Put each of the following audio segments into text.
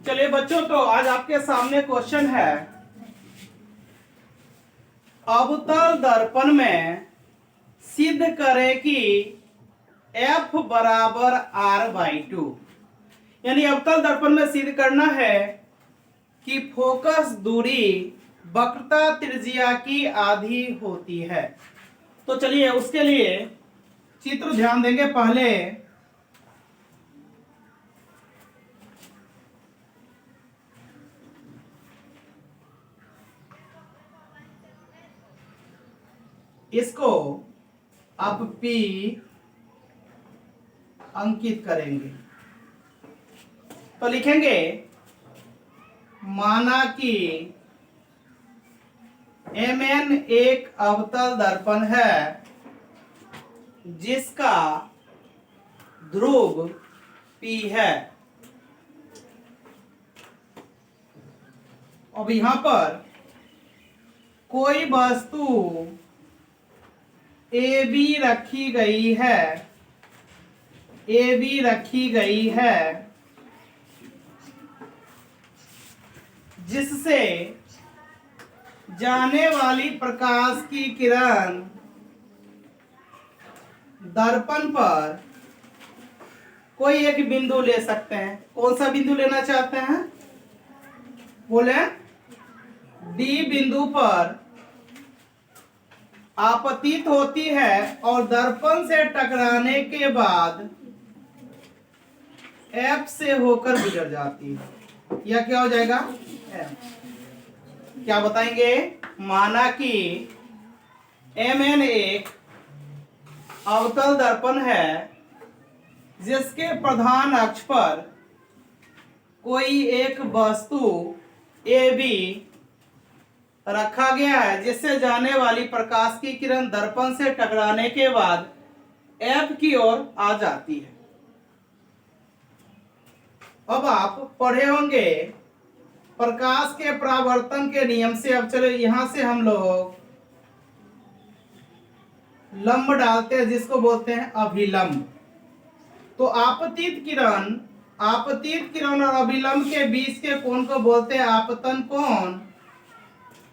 चलिए बच्चों, तो आज आपके सामने क्वेश्चन है, अवतल दर्पण में सिद्ध करें कि F बराबर R/2। यानी अवतल दर्पण में सिद्ध करना है कि फोकस दूरी वक्रता त्रिज्या की आधी होती है। तो चलिए उसके लिए चित्र ध्यान देंगे। पहले इसको आप P अंकित करेंगे तो लिखेंगे, माना कि Mn एक अवतल दर्पण है जिसका ध्रुव P है। अब यहां पर कोई वस्तु AB रखी गई है, AB रखी गई है जिससे जाने वाली प्रकाश की किरण दर्पण पर कोई एक बिंदु ले सकते हैं। कौन सा बिंदु लेना चाहते हैं? बोले D बिंदु पर आपतित होती है और दर्पण से टकराने के बाद F से होकर गुजर जाती है। यह क्या हो जाएगा? F। क्या बताएंगे? माना कि Mn एक अवतल दर्पण है जिसके प्रधान अक्ष पर कोई एक वस्तु AB रखा गया है जिससे जाने वाली प्रकाश की किरण दर्पण से टकराने के बाद F की ओर आ जाती है। अब आप पढ़े होंगे प्रकाश के परावर्तन के नियम से। अब चलो यहां से हम लोग लंब डालते हैं जिसको बोलते हैं अभिलंब। तो आपतित किरण और अभिलंब के बीच के कोण को बोलते हैं आपतन कोण,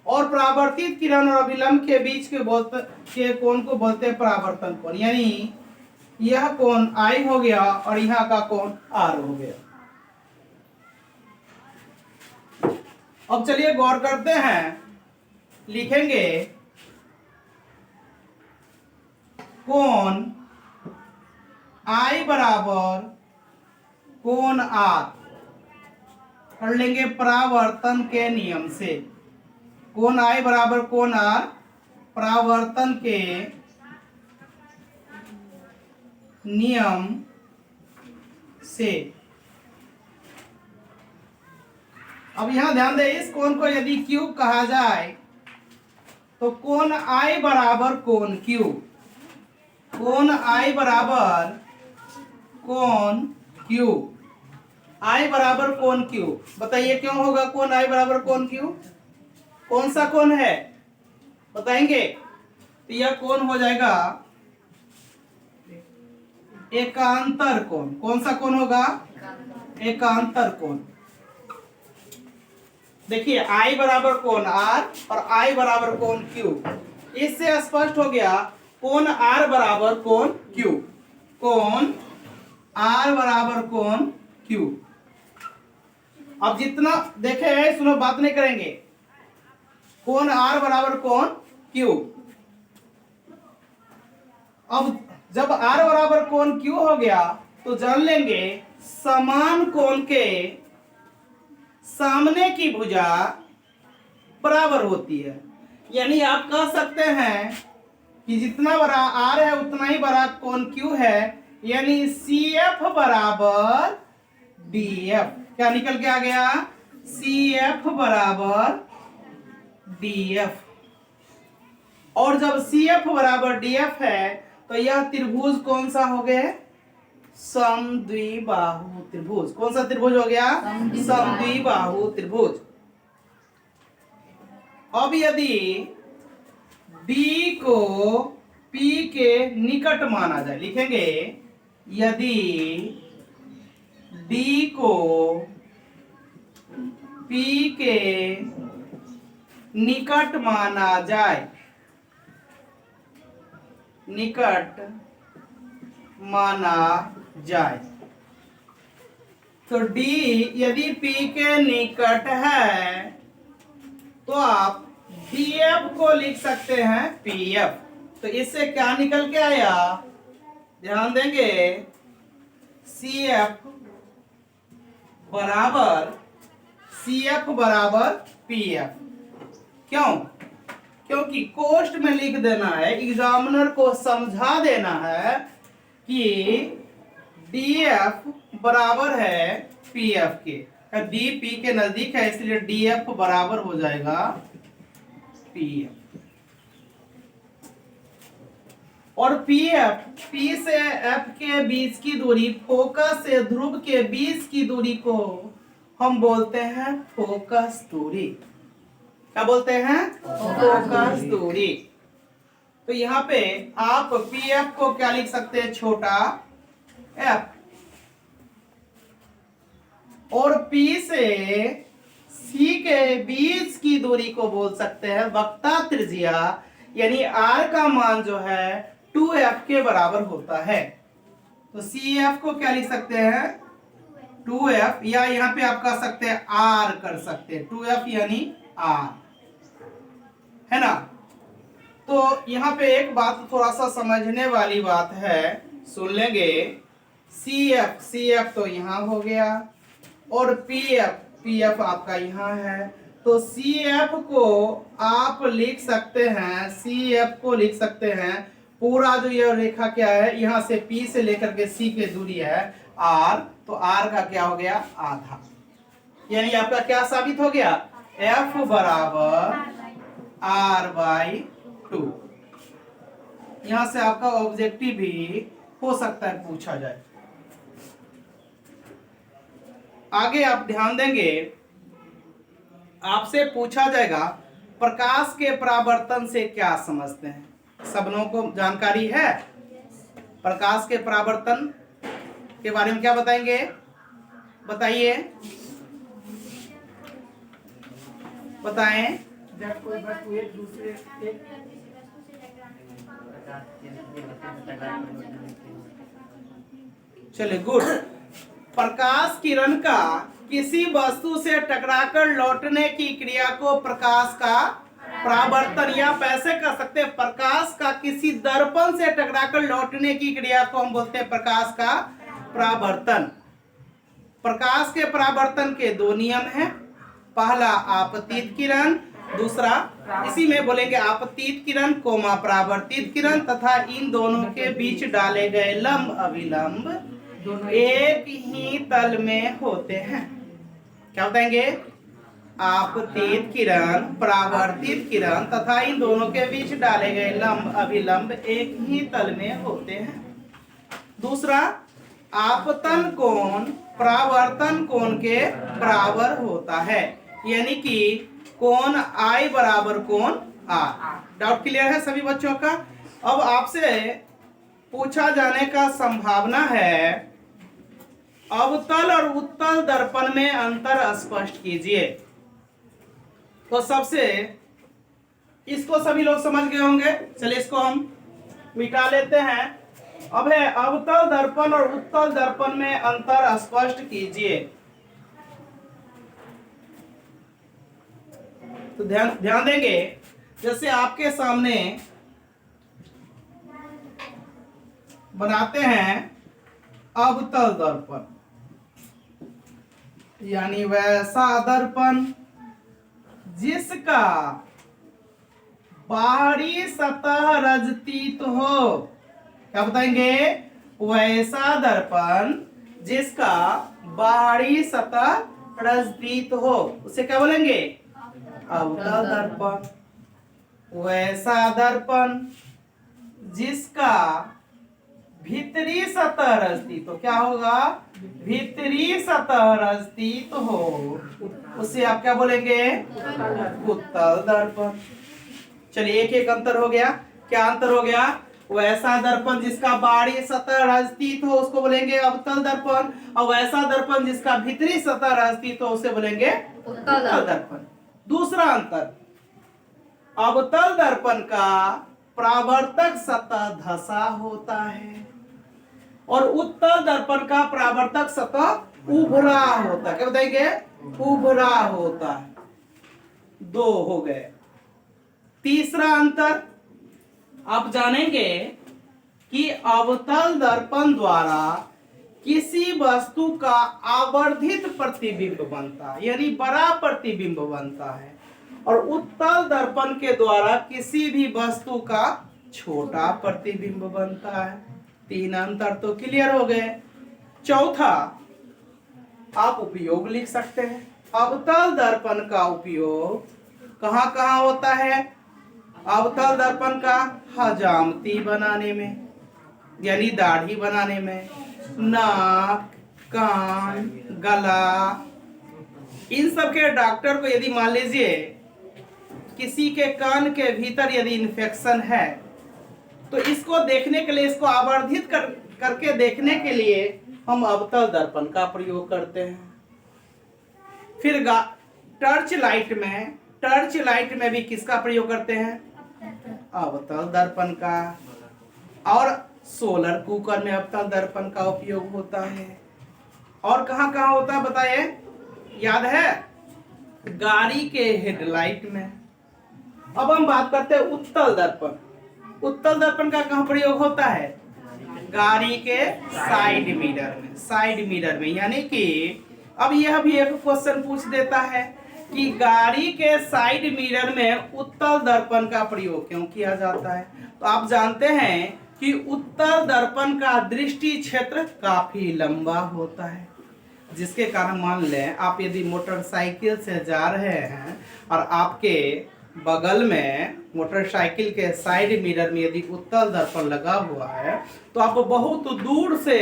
और परावर्तित किरण और अभिलंब के बीच के कोण को बोलते हैं परावर्तन कोण। यानी यह कोण I हो गया और यहाँ का कोण R हो गया। अब चलिए गौर करते हैं। लिखेंगे कोण I बराबर कोण R कर लेंगे परावर्तन के नियम से। कोण I बराबर कोण R परावर्तन के नियम से। अब यहां ध्यान दें, इस कोण को यदि Q कहा जाए तो कोण I बराबर कोण Q। कोण I बराबर कोण Q। I बराबर कोण Q। बताइए क्यों होगा कोण I बराबर कोण Q? कौन सा कोण है बताएंगे? तो यह कोण हो जाएगा एकांतर कोण। कौन सा कोण होगा? एकांतर कोण। देखिए I बराबर कोण R और I बराबर कोण Q। इससे स्पष्ट हो गया कोण R बराबर कोण Q। कोण R बराबर कोण Q। अब जितना देखे, सुनो, बात नहीं करेंगे। कोण R बराबर कोण Q। अब जब R बराबर कोण Q हो गया तो जान लेंगे समान कोण के सामने की भुजा बराबर होती है। यानी आप कह सकते हैं कि जितना बड़ा R है उतना ही बड़ा कोण Q है। यानी CF बराबर DF। क्या निकल के आ गया? CF बराबर DF। और जब CF बराबर DF है तो यह त्रिभुज कौन सा हो गया? समद्विबाहु त्रिभुज। कौन सा त्रिभुज हो गया? समद्विबाहु त्रिभुज। अब यदि D को P के निकट माना जाए, लिखेंगे यदि D को P के निकट माना जाए, निकट माना जाए। तो D यदि P के निकट है तो आप DF को लिख सकते हैं PF। तो इससे क्या निकल के आया, ध्यान देंगे, CF बराबर PF। क्यों? क्योंकि कोष्ट में लिख देना है, एग्जामिनर को समझा देना है कि DF बराबर है PF के। D P के नजदीक है इसलिए DF बराबर हो जाएगा PF। और PF, P से F के बीच की दूरी, फोकस से ध्रुव के बीच की दूरी को हम बोलते हैं फोकस दूरी। क्या बोलते हैं? फोकस दूरी। तो यहाँ पे आप PF को क्या लिख सकते हैं, छोटा f, और P से C के बीच की दूरी को बोल सकते हैं वक्ता त्रिज्या, यानी R का मान जो है 2f के बराबर होता है। तो CF को क्या लिख सकते हैं, 2f, या यहाँ पे आप कह सकते हैं R कर सकते हैं, 2f यानी R, है ना। तो यहाँ पे एक बात थोड़ा सा समझने वाली बात है, सुन लेंगे। CF तो यहाँ हो गया और PF आपका यहाँ है। तो CF को आप लिख सकते हैं, CF को लिख सकते हैं पूरा जो ये रेखा क्या है, यहाँ से P से लेकर के C की दूरी है R, तो R का क्या हो गया, आधा। यानी आपका क्या साबित हो गया, F बराबर R/2। यहां से आपका ऑब्जेक्टिव भी हो सकता है पूछा जाए। आगे आप ध्यान देंगे, आपसे पूछा जाएगा प्रकाश के परावर्तन से क्या समझते हैं। सबनों को जानकारी है प्रकाश के परावर्तन के बारे में, क्या बताएंगे, बताइए, बताएं। जब कोई वस्तु एक दूसरे चलिए गुड। प्रकाश किरण का किसी वस्तु से टकराकर लौटने की क्रिया को प्रकाश का परावर्तन, या पैसे कह सकते हैं प्रकाश का किसी दर्पण से टकराकर लौटने की क्रिया को हम बोलते हैं प्रकाश का परावर्तन। प्रकाश के परावर्तन के दो नियम हैं, पहला आपतित किरण, दूसरा इसी में बोलेंगे आपतित किरण कोमा परावर्तित किरण, तथा इन दोनों के बीच डाले गए लंब अभिलंब एक ही तल में होते हैं। क्या बताएंगे, आपतित किरण, परावर्तित किरण तथा इन दोनों के बीच डाले गए लंब अभिलंब एक ही तल में होते हैं। दूसरा, आपतन कोण परावर्तन कोण के बराबर होता है, यानी कि कोण I बराबर कोण R। डाउट क्लियर है सभी बच्चों का। अब आपसे पूछा जाने का संभावना है, अवतल और उत्तल दर्पण में अंतर स्पष्ट कीजिए। तो सबसे, इसको सभी लोग समझ गए होंगे, चलिए इसको हम मिटा लेते हैं। अब है अवतल दर्पण और उत्तल दर्पण में अंतर स्पष्ट कीजिए। तो ध्यान देंगे, जैसे आपके सामने बनाते हैं अवतल दर्पण, यानी वैसा दर्पण जिसका बाहरी सतह रजतीत हो। क्या बताएंगे, वैसा दर्पण जिसका बाहरी सतह रजतीत हो, उसे क्या बोलेंगे, अवतल दर्पण। वैसा दर्पण जिसका भीतरी सतह रजतीत हो, क्या होगा, भीतरी सतह रजतीत हो, उसे आप क्या बोलेंगे, उत्तल दर्पण। चलिए एक एक अंतर हो गया। क्या अंतर हो गया, वैसा दर्पण जिसका बाहरी सतह स्थित हो उसको बोलेंगे अवतल दर्पण, और वैसा दर्पण जिसका भीतरी सतह स्थित हो उसे बोलेंगे उत्तल दर्पण। दूसरा अंतर, अवतल दर्पण का परावर्तक सतह धसा होता है और उत्तल दर्पण का परावर्तक सतह उभरा होता है। क्या बताएंगे? उभरा होता है। दो हो गए। तीसरा अंतर आप जानेंगे कि अवतल दर्पण द्वारा किसी वस्तु का आवर्धित प्रतिबिंब बनता है, यानी बड़ा प्रतिबिंब बनता है, और उत्तल दर्पण के द्वारा किसी भी वस्तु का छोटा प्रतिबिंब बनता है। तीन अंतर तो क्लियर हो गए। चौथा, आप उपयोग लिख सकते हैं। अवतल दर्पण का उपयोग कहाँ कहाँ होता है? अवतल दर्पण का हजामती बनाने में, यानी दाढ़ी बनाने में, नाक, कान, गला, इन सब के डॉक्टर को यदि मान लीजिए किसी के कान के भीतर यदि इन्फेक्शन है तो इसको देखने के लिए, इसको आवर्धित करके देखने के लिए हम अवतल दर्पण का प्रयोग करते हैं। फिर टर्च लाइट में भी किसका प्रयोग करते हैं? अवतल दर्पण का। और सोलर कुकर में अवतल दर्पण का उपयोग होता है। और कहाँ कहाँ होता है बताइए? याद है? गाड़ी के हेडलाइट में। अब हम बात करते हैं उत्तल दर्पण। उत्तल दर्पण का कहाँ प्रयोग होता है? गाड़ी के साइड मिरर में, यानी कि अब यह भी एक क्वेश्चन पूछ देता है कि गाड़ी के साइड मिरर में उत्तल दर्पण का प्रयोग क्यों किया जाता है? तो आप जानते हैं कि उत्तल दर्पण का दृष्टि क्षेत्र काफी लंबा होता है, जिसके कारण मान लें आप यदि मोटरसाइकिल से जा रहे हैं और आपके बगल में मोटरसाइकिल के साइड मिरर में यदि उत्तल दर्पण लगा हुआ है तो आप बहुत दूर से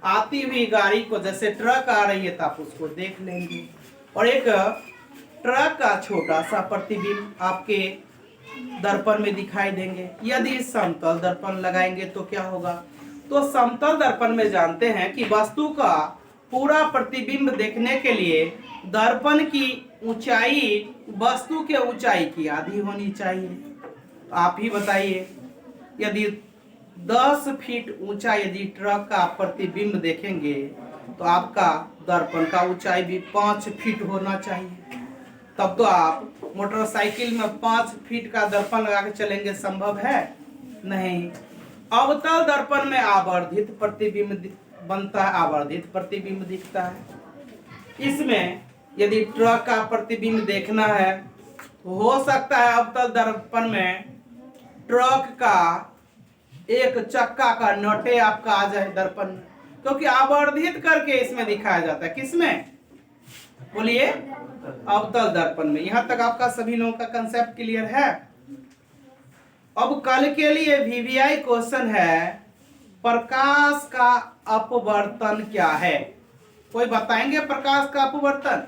आती हुई गाड़ी को, जैसे ट्रक आ रही है तो आप उसको देख लेंगे, और एक ट्रक का छोटा सा प्रतिबिंब आपके दर्पण में दिखाई देंगे। यदि समतल दर्पण लगाएंगे तो क्या होगा? तो समतल दर्पण में जानते हैं कि वस्तु का पूरा प्रतिबिंब देखने के लिए दर्पण की ऊंचाई वस्तु के ऊंचाई की आधी होनी चाहिए। आप ही बताइए, यदि 10 फीट ऊंचा यदि ट्रक का प्रतिबिंब देखेंगे तो आपका दर्पण का ऊंचाई भी 5 फीट होना चाहिए। तब तो आप मोटरसाइकिल में 5 फीट का दर्पण लगा के चलेंगे, संभव है? नहीं। अवतल दर्पण में आवर्धित प्रतिबिंब बनता है, आवर्धित प्रतिबिंब दिखता है। इसमें यदि ट्रक का प्रतिबिंब देखना है तो हो सकता है अवतल दर्पण में ट्रक का एक चक्का का नटे आपका आ जाए दर्पण में, क्योंकि आवर्धित करके इसमें दिखाया जाता है। किसमें? बोलिए, अवतल दर्पण में। यहां तक आपका सभी लोगों का कंसेप्ट क्लियर है? अब कल के लिए वीवीआई क्वेश्चन है, प्रकाश का अपवर्तन क्या है? कोई बताएंगे प्रकाश का अपवर्तन?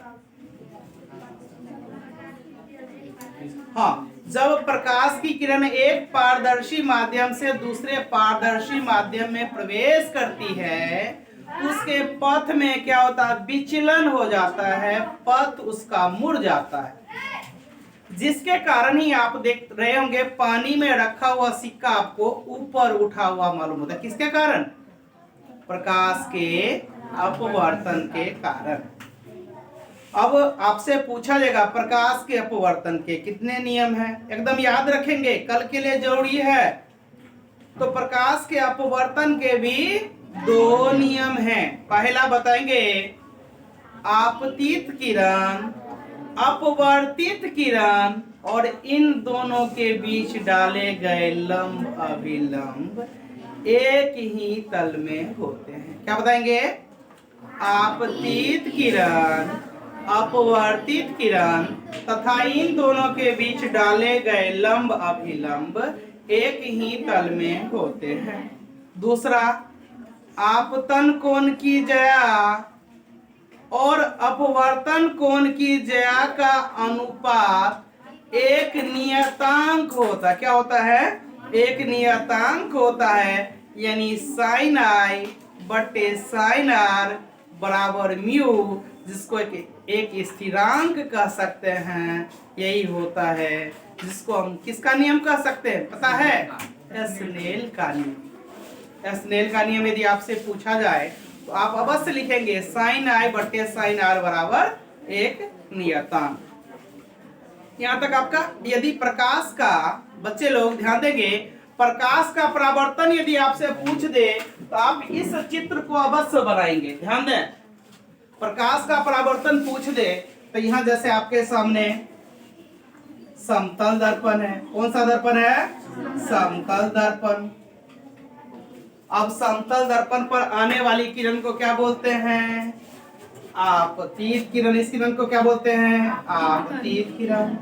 हाँ, जब प्रकाश की किरण एक पारदर्शी माध्यम से दूसरे पारदर्शी माध्यम में प्रवेश करती है, उसके पथ में क्या होता है? विचलन हो जाता है, पथ उसका मुड़ जाता है, जिसके कारण ही आप देख रहे होंगे पानी में रखा हुआ सिक्का आपको ऊपर उठा हुआ मालूम होता है। किसके कारण? प्रकाश के अपवर्तन के कारण। अब आपसे पूछा जाएगा प्रकाश के अपवर्तन के कितने नियम हैं? एकदम याद रखेंगे, कल के लिए जरूरी है। तो प्रकाश के अपवर्तन के भी 2 नियम हैं। पहला बताएंगे, आपतित किरण, अपवर्तित किरण, और इन दोनों के बीच डाले गए लंब अभिलंब एक ही तल में होते हैं। क्या बताएंगे? आपतित किरण, अपवर्तित किरण तथा इन दोनों के बीच डाले गए लंब अभिलंब एक ही तल में होते हैं। दूसरा, आपतन कोण की ज्या और अपवर्तन कोण की ज्या का अनुपात एक नियतांक होता है। क्या होता है? एक नियतांक होता है, यानी साइन आई बटे साइन आर बराबर म्यू, जिसको एक स्थिरांक कह सकते हैं। यही होता है जिसको हम किसका नियम कह सकते हैं, पता है? स्नेल का नियम। स्नेल का नियम यदि आपसे पूछा जाए तो आप अवश्य लिखेंगे साइन आई बटे साइन आर बराबर एक नियतांक। यहाँ तक आपका। यदि प्रकाश का, बच्चे लोग ध्यान देंगे, प्रकाश का परावर्तन यदि आपसे पूछ दे तो आप इस चित्र को अवश्य बनाएंगे। ध्यान दें, प्रकाश का परावर्तन पूछ दे तो यहाँ जैसे आपके सामने समतल दर्पण है। कौन सा दर्पण है? समतल दर्पण। अब समतल दर्पण पर आने वाली किरण को क्या बोलते हैं? आपतित किरण। इस किरण को क्या बोलते हैं? आपतित किरण।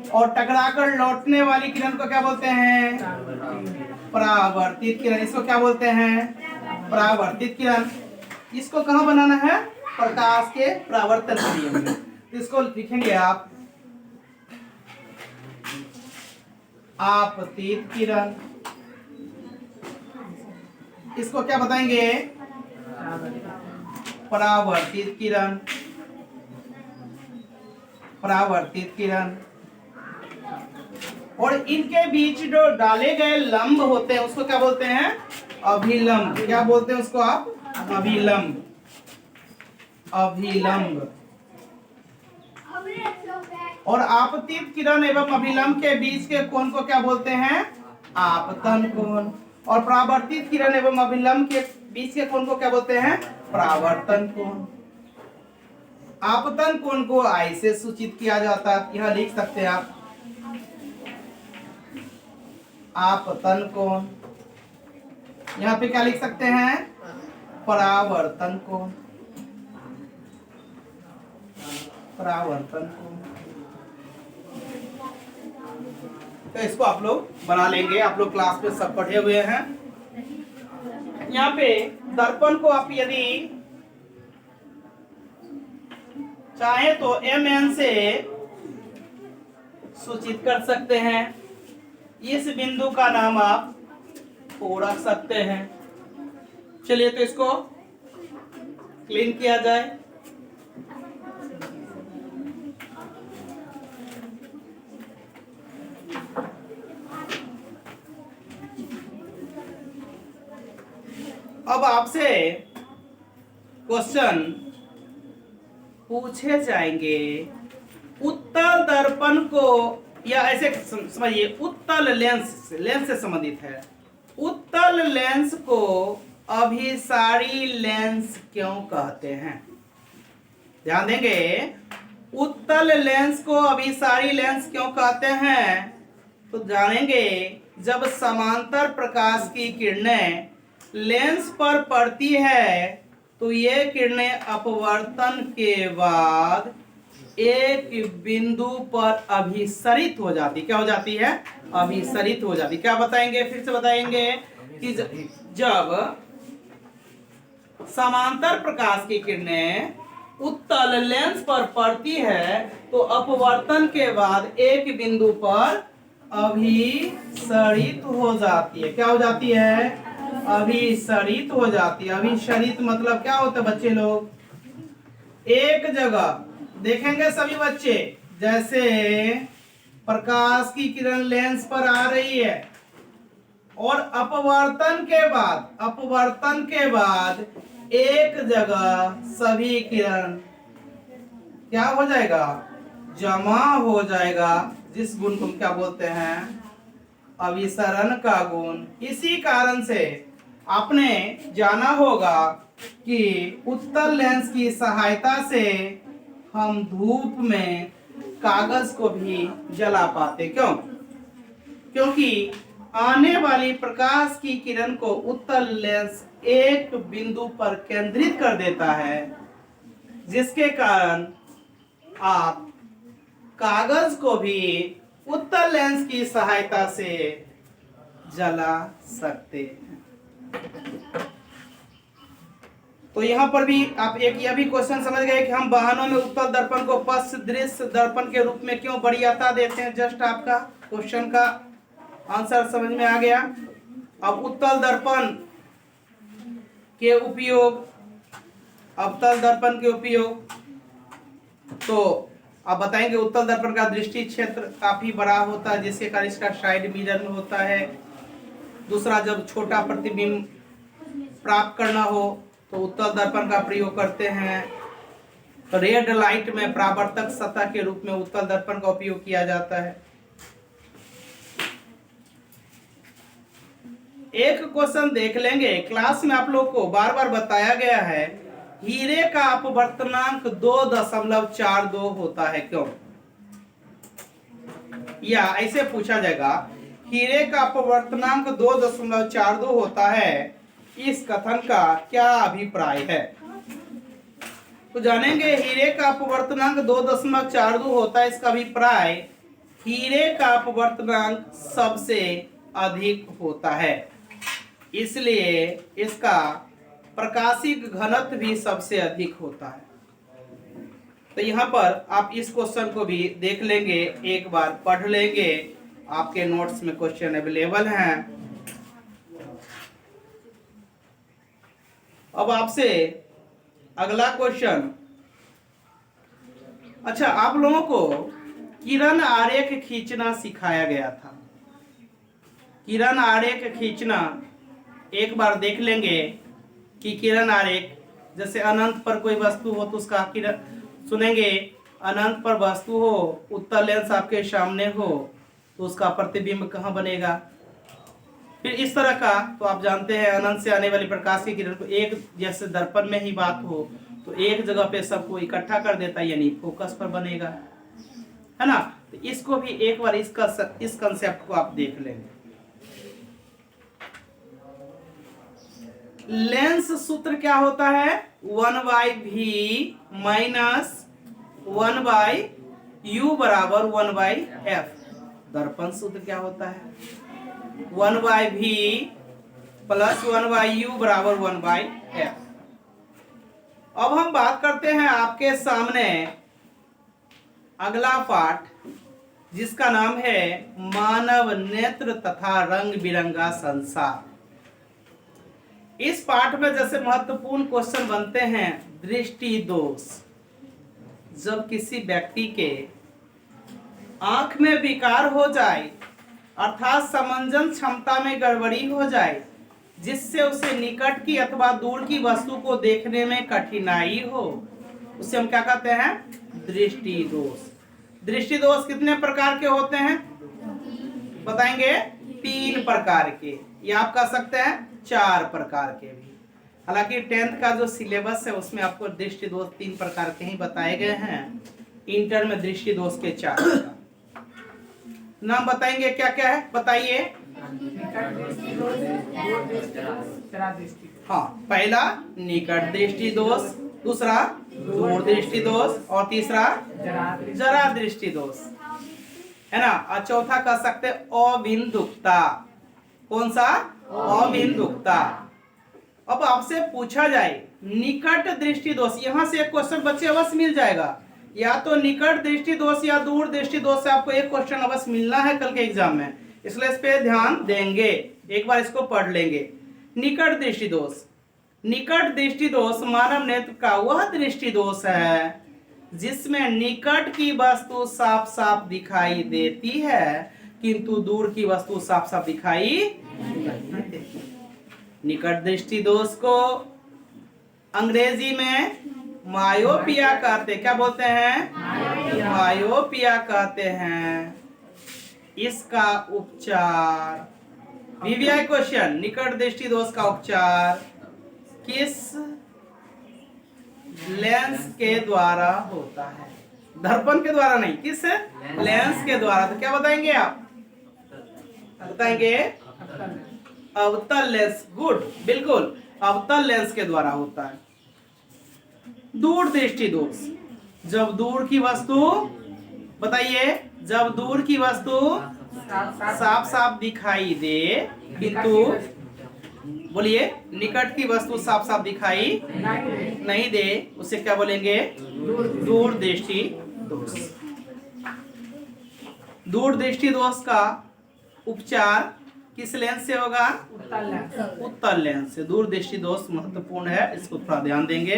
और टकराकर लौटने वाली किरण को क्या बोलते हैं? परावर्तित किरण। इसको क्या बोलते हैं? परावर्तित किरण। इसको कहाँ बनाना है? प्रकाश के परावर्तन के नियम में। तो इसको लिखेंगे आप आपतित किरण। इसको क्या बताएंगे? परावर्तित किरण। परावर्तित किरण। और इनके बीच जो डाले गए लंब होते हैं उसको क्या बोलते हैं? अभिलंब। क्या बोलते हैं उसको आप? अभिलंब। अभिलंब। और आपतित किरण एवं अभिलंब के बीच के कोण को क्या बोलते हैं? आपतन कोण। और परावर्तित किरण एवं अभिलंब के बीच के कोण को क्या बोलते हैं? परावर्तन कोण। आपतन कोण को आई से सूचित किया जाता है, यह लिख सकते हैं आप आपतन कोण। यहाँ पे क्या लिख सकते हैं? परावर्तन कोण। परावर्तन कोण। तो इसको आप लोग बना लेंगे, आप लोग क्लास में सब पढ़े हुए हैं। यहाँ पे दर्पण को आप यदि चाहे तो mn से सूचित कर सकते हैं। इस बिंदु का नाम आप O रख सकते हैं। चलिए तो इसको क्लीन किया जाए। अब आपसे क्वेश्चन पूछे जाएंगे। उत्तल दर्पण को, या ऐसे समझिए, उत्तल लेंस, लेंस से संबंधित है। उत्तल लेंस को अभिसारी लेंस क्यों कहते हैं? ध्यान देंगे, उत्तल लेंस को अभिसारी लेंस क्यों कहते हैं तो जानेंगे। जब समांतर प्रकाश की किरणें लेंस पर पड़ती है तो ये किरणें अपवर्तन के बाद एक बिंदु पर अभिसरित हो जाती। क्या हो जाती है? अभिसरित हो जाती। क्या बताएंगे? फिर से बताएंगे कि जब समांतर प्रकाश की किरणें उत्तल लेंस पर पड़ती है तो अपवर्तन के बाद एक बिंदु पर अभिसरित हो जाती है। क्या हो जाती है? अभिसरित हो जाती है। अभिसरित मतलब क्या होता है बच्चे लोग? एक जगह देखेंगे सभी बच्चे, जैसे प्रकाश की किरण लेंस पर आ रही है और अपवर्तन के बाद एक जगह सभी किरण क्या हो जाएगा? जमा हो जाएगा, जिस गुण को हम क्या बोलते हैं? अभिसरण का गुण। इसी कारण से आपने जाना होगा कि उत्तल लेंस की सहायता से हम धूप में कागज को भी जला पाते। क्यों? क्योंकि आने वाली प्रकाश की किरण को उत्तल लेंस एक बिंदु पर केंद्रित कर देता है, जिसके कारण आप कागज को भी उत्तल लेंस की सहायता से जला सकते हैं। तो यहाँ पर भी आप एक यह भी क्वेश्चन समझ गए कि हम वाहनों में उत्तल दर्पण को पश्च दृश्य दर्पण के रूप में क्यों वरीयता देते हैं। जस्ट आपका क्वेश्चन का आंसर समझ में आ गया। अब उत्तल दर्पण के उपयोग, अवतल दर्पण के उपयोग, तो आप बताएंगे उत्तल दर्पण का दृष्टि क्षेत्र काफी बड़ा होता है जिसके कारण इसका साइड मिरर में होता है। दूसरा, जब छोटा प्रतिबिंब प्राप्त करना हो तो उत्तल दर्पण का प्रयोग करते हैं। तो रेड लाइट में परावर्तक सतह के रूप में उत्तल दर्पण का उपयोग किया जाता है। एक क्वेश्चन देख लेंगे, क्लास में आप लोग को बार बार बताया गया है हीरे का अपवर्तनांक 2.42 होता है, क्यों? या ऐसे पूछा जाएगा हीरे का अपवर्तनांक 2.42 होता है, इस कथन का क्या अभिप्राय है? तो जानेंगे हीरे का अपवर्तनांक 2.42 होता है, इसका अभिप्राय हीरे का अपवर्तनांक सबसे अधिक होता है, इसलिए इसका प्रकाशिक घनत्व भी सबसे अधिक होता है। तो यहाँ पर आप इस क्वेश्चन को भी देख लेंगे, एक बार पढ़ लेंगे, आपके नोट्स में क्वेश्चन अवेलेबल हैं। अब आपसे अगला क्वेश्चन, अच्छा आप लोगों को किरण आरेख खींचना सिखाया गया था। किरण आरेख खींचना एक बार देख लेंगे कि किरण आरेख, जैसे अनंत पर कोई वस्तु हो तो उसका किरण सुनेंगे, अनंत पर वस्तु हो, उत्तल लेंस आपके सामने हो तो उसका प्रतिबिंब कहाँ बनेगा। फिर इस तरह का, तो आप जानते हैं अनंत से आने वाली प्रकाश की किरण को एक जैसे दर्पण में ही बात हो तो एक जगह पे सबको इकट्ठा कर देता है, यानी फोकस पर बनेगा, है ना। तो इसको भी एक बार इस कंसेप्ट को आप देख लेंगे। लेंस सूत्र क्या होता है? 1/v माइनस 1/u बराबर 1/f। दर्पण सूत्र क्या होता है? 1/v प्लस 1/u बराबर 1/f। अब हम बात करते हैं आपके सामने अगला पाठ, जिसका नाम है मानव नेत्र तथा रंग बिरंगा संसार। इस पाठ में जैसे महत्वपूर्ण क्वेश्चन बनते हैं दृष्टि दोष। जब किसी व्यक्ति के आंख में विकार हो जाए, अर्थात समंजन क्षमता में गड़बड़ी हो जाए, जिससे उसे निकट की अथवा दूर की वस्तु को देखने में कठिनाई हो, उसे हम क्या कहते हैं? दृष्टि दोष। दृष्टि दोष कितने प्रकार के होते हैं बताएंगे? 3 प्रकार के, या आप कह सकते हैं 4 प्रकार के भी। हालांकि 10th का जो सिलेबस है उसमें आपको दृष्टि दोष 3 प्रकार के ही बताए गए हैं। इंटर में दृष्टि दोष के 4 नाम बताएंगे, क्या क्या है बताइए? हाँ, पहला निकट दृष्टि दोष, दूसरा दूर दृष्टि दोष और तीसरा जरा दृष्टि दोष, है ना। और चौथा कह सकते अभिन्दुकता। कौन सा? अभिन्दुकता। अब आपसे पूछा जाए निकट दृष्टि दोष, यहां से एक क्वेश्चन बच्चे अवश्य मिल जाएगा, या तो निकट दृष्टि दोष या दूर दृष्टि दोष से आपको एक क्वेश्चन अवश्य मिलना है कल के एग्जाम में, इसलिए इस पे ध्यान देंगे। एक बार इसको पढ़ लेंगे। निकट दृष्टि दोष, निकट दृष्टि दोष मानव नेत्र का वह दृष्टि दोष है जिसमें निकट की वस्तु साफ साफ दिखाई देती है किंतु दूर की वस्तु साफ साफ दिखाई नहीं देती। निकट दृष्टि दोष को अंग्रेजी में मायोपिया कहते, क्या बोलते हैं? मायोपिया कहते हैं। इसका उपचार, वीवीआई क्वेश्चन, निकट दृष्टि दोष का उपचार किस लेंस के द्वारा होता है? दर्पण के द्वारा नहीं, किस लेंस के द्वारा। तो क्या बताएंगे आप? बताएंगे अवतल लेंस। गुड, बिल्कुल अवतल लेंस के द्वारा होता है। दूर दृष्टि दोष, जब दूर की वस्तु, बताइए, जब दूर की वस्तु साफ साफ दिखाई दे किंतु, बोलिए, निकट की वस्तु साफ साफ दिखाई नहीं दे, उसे क्या बोलेंगे? दूर दृष्टि दोष। दूर दृष्टि दोष का उपचार किस लेंस से होगा? उत्तल लेंस। उत्तल लेंस से। दूरदृष्टि दोष महत्वपूर्ण है, इसको थोड़ा ध्यान देंगे।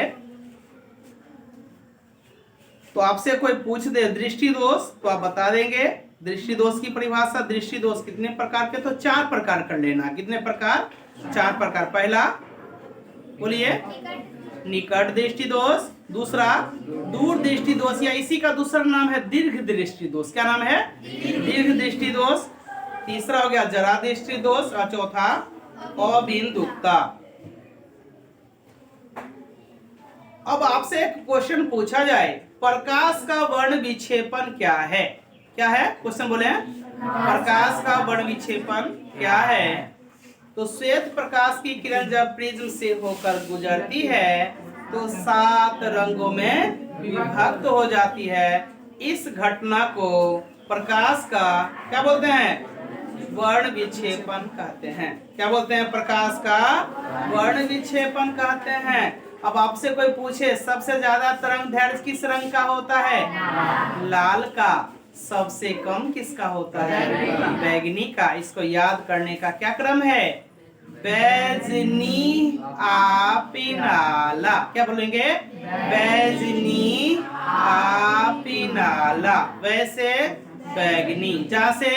तो आपसे कोई पूछ दे दृष्टि दोष तो आप बता देंगे। दृष्टि दोष की परिभाषा, दृष्टि दोष कितने प्रकार के? तो 4 प्रकार कर लेना। कितने प्रकार? 4 प्रकार। पहला बोलिए, निकट दृष्टि दोष। दूसरा दूर दृष्टि दोष, या इसी का दूसरा नाम है दीर्घ दृष्टि दोष। क्या नाम है? दीर्घ दृष्टि दोष। तीसरा हो गया जरा दृष्टि दोष और चौथा अबिंदुकता। अब आपसे एक क्वेश्चन पूछा जाए, प्रकाश का वर्ण विक्षेपण क्या है? क्या है? क्वेश्चन बोले, प्रकाश का वर्ण विक्षेपण क्या है? तो श्वेत प्रकाश की किरण जब प्रिज्म से होकर गुजरती है तो 7 रंगों में विभक्त हो जाती है। इस घटना को प्रकाश का क्या बोलते हैं? वर्ण विक्षेपण कहते हैं। क्या बोलते हैं? प्रकाश का वर्ण विक्षेपण कहते हैं। अब आपसे कोई पूछे सबसे ज्यादा तरंग दैर्घ्य किस रंग का होता है? लाल का। सबसे कम किसका होता है? बैगनी का। इसको याद करने का क्या क्रम है? बैजनी आपिनाला। क्या बोलेंगे? बैजनी आपिनाला। वैसे बैगनी, जा से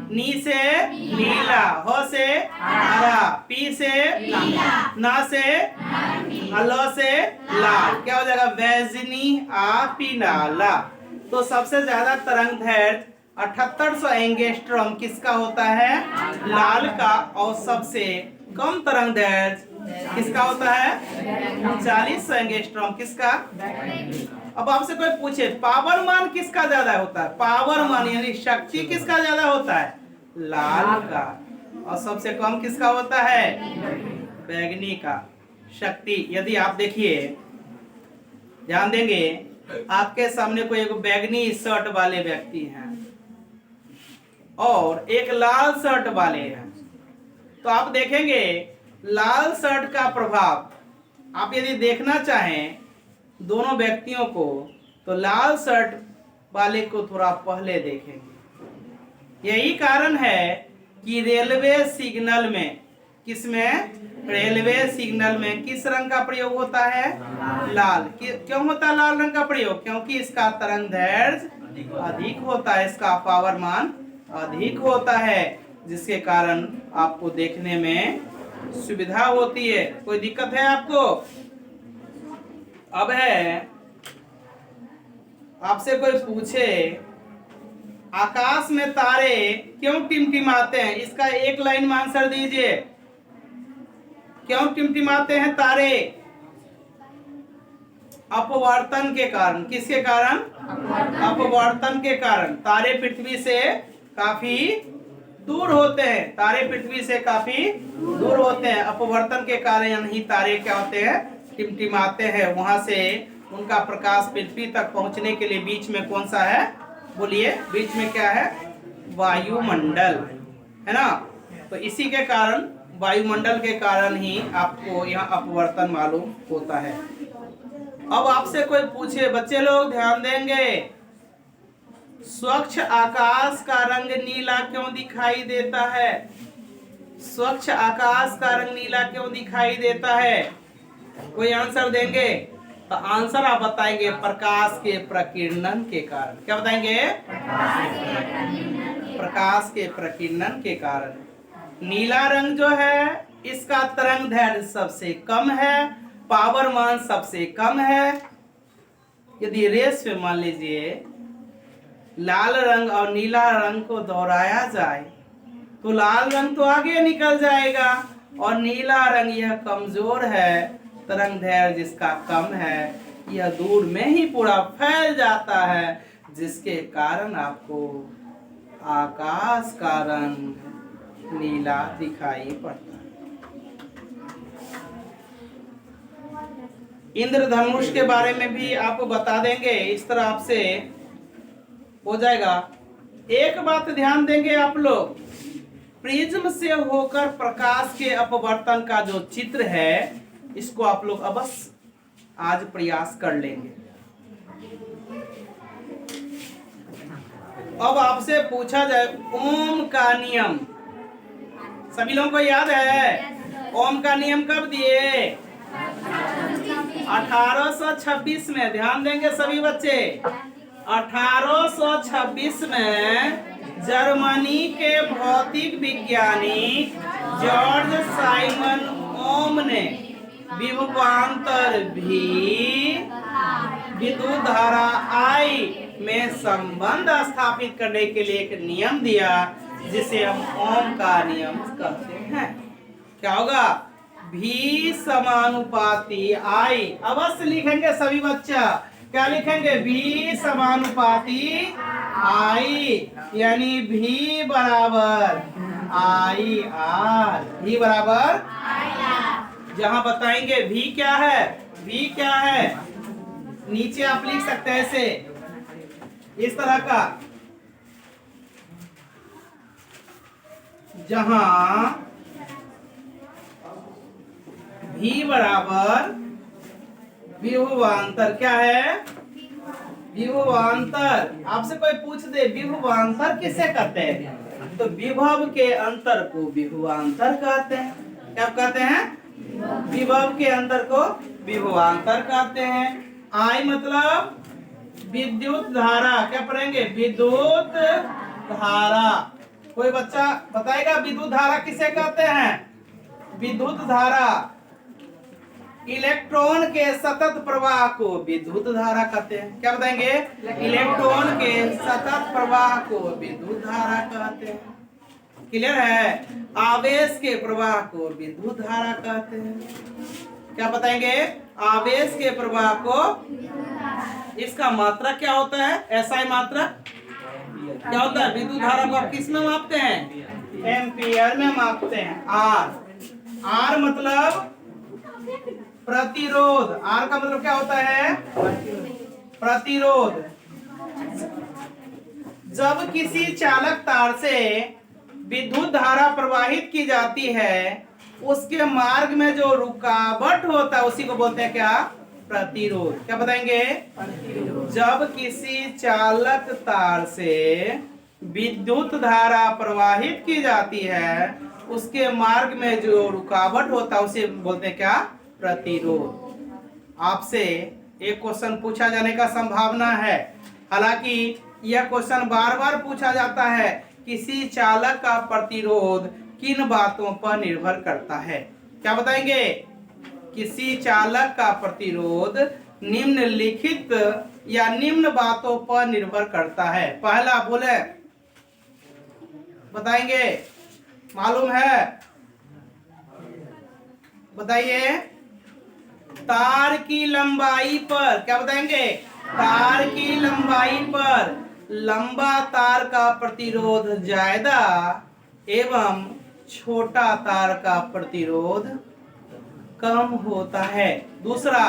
नी से नीला, हो से हरा, पी से ना से अलो से लाल। क्या हो जाएगा? बैजनी आपिनाला। तो सबसे ज्यादा तरंग दैर्घ्य 7800 एंगस्ट्रॉम किसका होता है? लाल का। और सबसे कम तरंग दैर्घ्य किसका होता है? 40 एंगस्ट्रॉम किसका? अब आपसे कोई पूछे पावर मान किसका ज्यादा होता है? पावर मान यानी शक्ति किसका ज्यादा होता है? लाल का। और सबसे कम किसका होता है? बैगनी का। शक्ति यदि आप देखिए, ध्यान देंगे, आपके सामने कोई एक बैगनी शर्ट वाले व्यक्ति हैं और एक लाल शर्ट वाले हैं, तो आप देखेंगे लाल शर्ट का प्रभाव आप यदि देखना चाहें दोनों व्यक्तियों को, तो लाल शर्ट वाले को थोड़ा पहले देखेंगे। यही कारण है कि रेलवे सिग्नल में, किसमें? रेलवे सिग्नल में किस रंग का प्रयोग होता है? लाल। क्यों होता है लाल रंग का प्रयोग? क्योंकि इसका तरंग दैर्घ्य अधिक होता है, इसका पावर मान अधिक होता है, जिसके कारण आपको देखने में सुविधा होती है। कोई दिक्कत है आपको? अब है, आपसे कोई पूछे आकाश में तारे क्यों टिमटिमाते हैं? इसका एक लाइन में आंसर दीजिए। क्यों टिमटिमाते हैं तारे? अपवर्तन के कारण। किसके कारण? अपवर्तन के कारण। तारे पृथ्वी से काफी दूर होते हैं। तारे पृथ्वी से काफी दूर होते हैं। अपवर्तन के कारण ही तारे क्या होते हैं? टिमटिमाते हैं। वहां से उनका प्रकाश पृथ्वी तक पहुंचने के लिए बीच में कौन सा है? बोलिए, बीच में क्या है? वायुमंडल है ना। तो इसी के कारण, वायुमंडल के कारण ही आपको यहाँ अपवर्तन मालूम होता है। अब आपसे कोई पूछे, बच्चे लोग ध्यान देंगे, स्वच्छ आकाश का रंग नीला क्यों दिखाई देता है? स्वच्छ आकाश का रंग नीला क्यों दिखाई देता है? कोई आंसर देंगे? तो आंसर आप बताएंगे प्रकाश के प्रकीर्णन के कारण। क्या बताएंगे? प्रकाश के प्रकीर्णन के कारण। नीला रंग जो है इसका तरंग दैर्घ्य सबसे कम है, पावर मान सबसे कम है। यदि रेस में मान लीजिए लाल रंग और नीला रंग को दोहराया जाए तो लाल रंग तो आगे निकल जाएगा और नीला रंग यह कमजोर है, तरंग दैर्घ्य जिसका कम है, यह दूर में ही पूरा फैल जाता है, जिसके कारण आपको आकाश का रंग नीला दिखाई पड़ता है। इंद्रधनुष के बारे में भी आपको बता देंगे, इस तरह आपसे हो जाएगा। एक बात ध्यान देंगे आप लोग, प्रिज्म से होकर प्रकाश के अपवर्तन का जो चित्र है इसको आप लोग अवश्य आज प्रयास कर लेंगे। अब आपसे पूछा जाए ओम का नियम, सभी लोगों को याद है ओम का नियम कब दिए? 1826 में। ध्यान देंगे सभी बच्चे, 1826 में जर्मनी के भौतिक वैज्ञानिक जॉर्ज साइमन ओम ने विभवांतर भी विद्युत धारा I में संबंध स्थापित करने के लिए एक नियम दिया जिसे हम ओम का नियम कहते हैं। क्या होगा? भी समानुपाती I। अवश्य लिखेंगे सभी बच्चा, क्या लिखेंगे? भी समानुपाती I, यानी भी बराबर IR। भी बराबर जहां बताएंगे भी क्या है, भी क्या है, नीचे आप लिख सकते हैं ऐसे, इस तरह का, जहां भी बराबर विभवांतर क्या है? विभवांतर। आपसे कोई पूछ दे विभवांतर किसे कहते हैं, तो विभव के अंतर को विभवांतर कहते हैं। क्या कहते हैं? विभव के अंतर को विभवांतर कहते हैं। I मतलब विद्युत धारा। क्या पढ़ेंगे? विद्युत धारा। कोई बच्चा बताएगा विद्युत धारा किसे कहते हैं? विद्युत धारा इलेक्ट्रॉन के सतत प्रवाह को विद्युत धारा कहते हैं। क्या बताएंगे? इलेक्ट्रॉन के सतत प्रवाह को विद्युत धारा कहते हैं। क्लियर है? आवेश के प्रवाह को विद्युत धारा कहते हैं। क्या बताएंगे? आवेश के प्रवाह को, इसका मात्रा क्या होता है? SI मात्रा क्या होता है? विद्युत धारा को आप किस में मापते हैं? एम्पियर में मापते हैं। R मतलब प्रतिरोध। R का मतलब क्या होता है? प्रतिरोध। जब किसी चालक तार से विद्युत धारा प्रवाहित की जाती है, उसके मार्ग में जो रुकावट होता है उसी को बोलते हैं क्या? प्रतिरोध। क्या बताएंगे? जब किसी चालक तार से विद्युत धारा प्रवाहित की जाती है, उसके मार्ग में जो रुकावट होता है उसे बोलते हैं क्या? प्रतिरोध। आपसे एक क्वेश्चन पूछा जाने का संभावना है, हालांकि यह क्वेश्चन बार बार पूछा जाता है, किसी चालक का प्रतिरोध किन बातों पर निर्भर करता है? क्या बताएंगे? किसी चालक का प्रतिरोध निम्नलिखित या निम्न बातों पर निर्भर करता है। पहला बोले, बताएंगे? मालूम है? बताइए। तार की लंबाई पर। क्या बताएंगे? तार की लंबाई पर लंबा तार का प्रतिरोध ज्यादा एवं छोटा तार का प्रतिरोध कम होता है। दूसरा,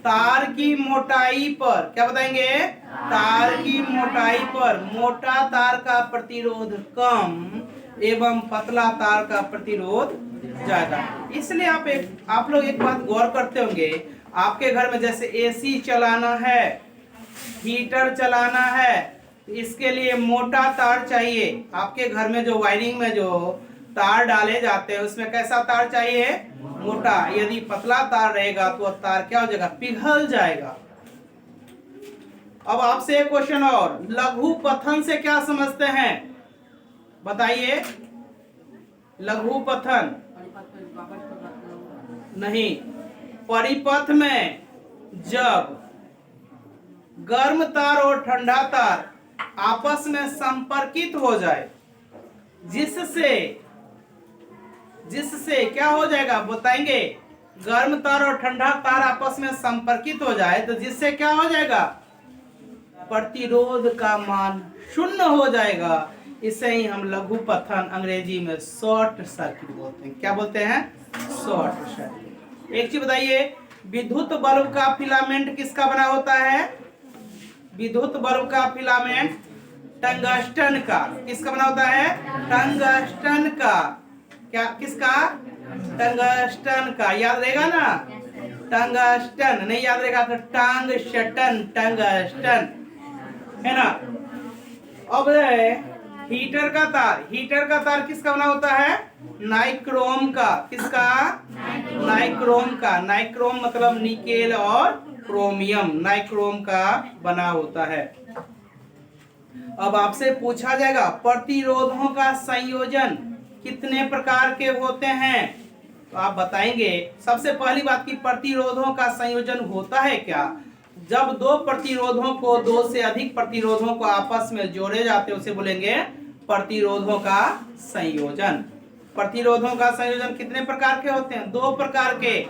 तार की मोटाई पर। क्या बताएंगे? तार की मोटाई पर मोटा तार का प्रतिरोध कम एवं पतला तार का प्रतिरोध ज्यादा। इसलिए आप लोग एक बात गौर करते होंगे, आपके घर में जैसे AC चलाना है, हीटर चलाना है, इसके लिए मोटा तार चाहिए। आपके घर में जो वायरिंग में जो तार डाले जाते हैं उसमें कैसा तार चाहिए? मोटा। यदि पतला तार रहेगा तो तार क्या हो जाएगा? पिघल जाएगा। अब आपसे एक क्वेश्चन और, लघु पथन से क्या समझते हैं? बताइए। लघु पथन नहीं, परिपथ में जब गर्म तार और ठंडा तार आपस में संपर्कित हो जाए, जिससे क्या हो जाएगा? बताएंगे। गर्म तार और ठंडा तार आपस में संपर्कित हो जाए तो जिससे क्या हो जाएगा? प्रतिरोध का मान शून्य हो जाएगा। इसे ही हम लघु पथन अंग्रेजी में शॉर्ट सर्किट बोलते हैं। क्या बोलते हैं? Short circuit. एक चीज बताइए, विद्युत बल्ब का फिलामेंट किसका बना होता है? विद्युत बल्ब का फिलामेंट टंगस्टन का। किसका बना होता है? टंगस्टन का। क्या? किसका? टंगस्टन का। याद रहेगा ना? टंगस्टन। नहीं याद रहेगा तो टंगस्टन, टंगस्टन है ना। अब है हीटर का तार। हीटर का तार किसका बना होता है? नाइक्रोम का। किसका? नाइक्रोम का। नाइक्रोम मतलब निकेल और क्रोमियम, नाइक्रोम का बना होता है। अब आपसे पूछा जाएगा प्रतिरोधों का संयोजन कितने प्रकार के होते हैं, तो आप बताएंगे सबसे पहली बात की प्रतिरोधों का संयोजन होता है क्या? जब दो प्रतिरोधों को, दो से अधिक प्रतिरोधों को आपस में जोड़े जाते हैं उसे बोलेंगे प्रतिरोधों का संयोजन। प्रतिरोधों का संयोजन कितने प्रकार के होते हैं? दो प्रकार के।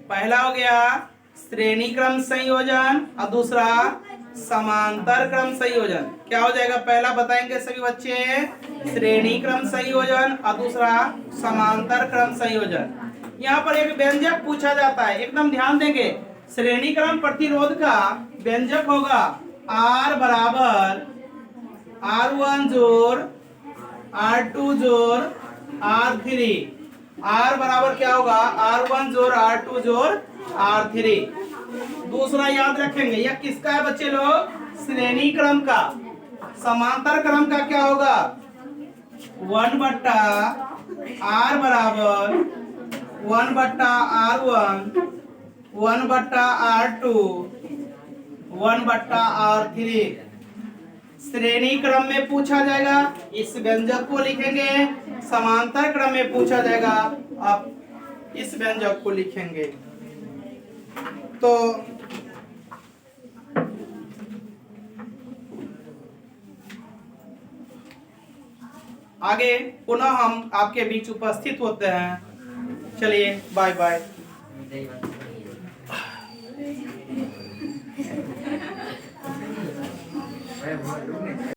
पहला हो गया श्रेणी क्रम संयोजन और दूसरा समांतर क्रम संयोजन। क्या हो जाएगा? पहला बताएंगे सभी बच्चे श्रेणी क्रम संयोजन और दूसरा समांतर क्रम संयोजन। यहाँ पर एक व्यंजक पूछा जाता है, एकदम ध्यान देंगे। श्रेणी क्रम प्रतिरोध का व्यंजक होगा R बराबर R1 जोड़ R2 जोड़ R3। R बराबर क्या होगा? R1 जोड़ R2 जोड़ R3। दूसरा याद रखेंगे, यह किसका है बच्चे लोग? श्रेणी क्रम का। समांतर क्रम का क्या होगा? 1/R बराबर 1/R1 1/R2 1/R3। श्रेणी क्रम में पूछा जाएगा, इस व्यंजक को लिखेंगे। समांतर क्रम में पूछा जाएगा, आप इस व्यंजक को लिखेंगे। तो आगे पुनः हम आपके बीच उपस्थित होते हैं। चलिए बाय बाय।